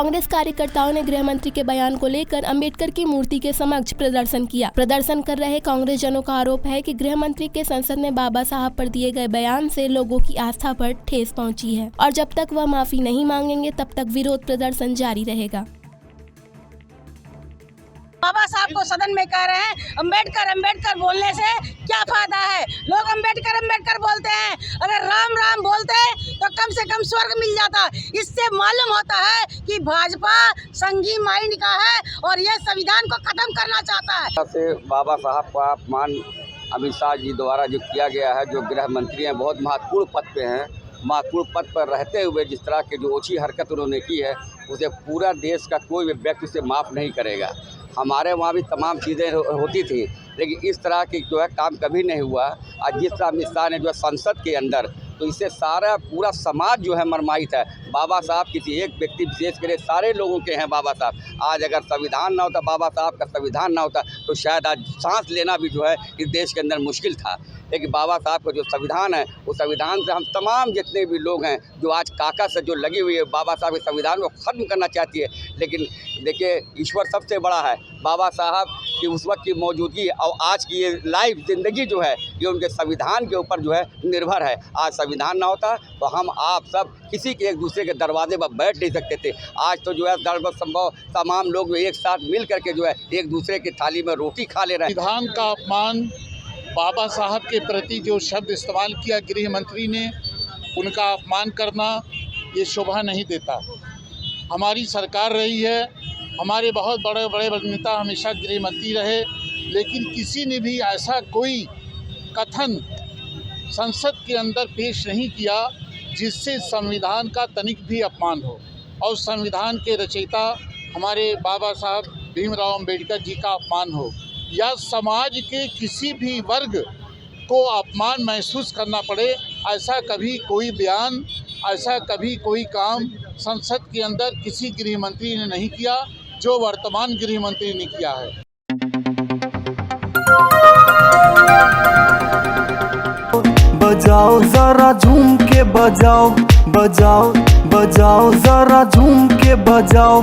कांग्रेस कार्यकर्ताओं ने गृह मंत्री के बयान को लेकर अंबेडकर की मूर्ति के समक्ष प्रदर्शन किया। प्रदर्शन कर रहे कांग्रेस जनों का आरोप है कि गृह मंत्री के संसद में बाबा साहब पर दिए गए बयान से लोगों की आस्था पर ठेस पहुंची है और जब तक वह माफी नहीं मांगेंगे तब तक विरोध प्रदर्शन जारी रहेगा। बाबा साहब को सदन में कह रहे हैं अंबेडकर अंबेडकर बोलने से क्या फायदा है। लोग अंबेडकर अंबेडकर बोलते हैं, अगर राम राम बोलते तो कम से कम स्वर्ग मिल जाता। इससे मालूम होता है कि भाजपा संघी माइंड का है और ये संविधान को खत्म करना चाहता है। से बाबा साहब का अपमान अमित शाह जी द्वारा जो किया गया है, जो गृह मंत्री हैं, बहुत महत्वपूर्ण पद पे हैं, महत्वपूर्ण पद पर रहते हुए जिस तरह की जो ओछी हरकत उन्होंने की है, उसे पूरा देश का कोई भी व्यक्ति उसे माफ़ नहीं करेगा। हमारे वहाँ भी तमाम चीज़ें होती थी, लेकिन इस तरह की जो है काम कभी नहीं हुआ। आज जिस तरह अमित शाह ने जो है संसद के अंदर, तो इससे सारा पूरा समाज जो है मरमाहित है। बाबा साहब किसी एक व्यक्ति विशेष के लिए सारे लोगों के हैं बाबा साहब। आज अगर संविधान ना होता, बाबा साहब का संविधान ना होता, तो शायद आज सांस लेना भी जो है इस देश के अंदर मुश्किल था। लेकिन बाबा साहब का जो संविधान है, उस संविधान से हम तमाम जितने भी लोग हैं जो आज काका से जो लगी हुई है, बाबा साहब के संविधान को ख़त्म करना चाहती है। लेकिन देखिए, ईश्वर सबसे बड़ा है। बाबा साहब की उस वक्त की मौजूदगी और आज की ये लाइफ ज़िंदगी जो है, ये उनके संविधान के ऊपर जो है निर्भर है। आज संविधान ना होता तो हम आप सब किसी के एक दूसरे के दरवाजे पर बैठ नहीं सकते थे। आज तो जो है सर्वसंभव तमाम लोग एक साथ मिल करके जो है एक दूसरे की थाली में रोटी खा ले रहे हैं। संविधान का अपमान, बाबा साहब के प्रति जो शब्द इस्तेमाल किया गृह मंत्री ने, उनका अपमान करना ये शोभा नहीं देता। हमारी सरकार रही है, हमारे बहुत बड़े बड़े नेता हमेशा गृह मंत्री रहे, लेकिन किसी ने भी ऐसा कोई कथन संसद के अंदर पेश नहीं किया जिससे संविधान का तनिक भी अपमान हो और संविधान के रचयिता हमारे बाबा साहब भीमराव अंबेडकर जी का अपमान हो या समाज के किसी भी वर्ग को अपमान महसूस करना पड़े। ऐसा कभी कोई बयान, ऐसा कभी कोई काम संसद के अंदर किसी गृह मंत्री ने नहीं किया जो वर्तमान गृह मंत्री ने किया है। बजाओ जरा झूम के बजाओ, बजाओ बजाओ जरा झूम के बजाओ।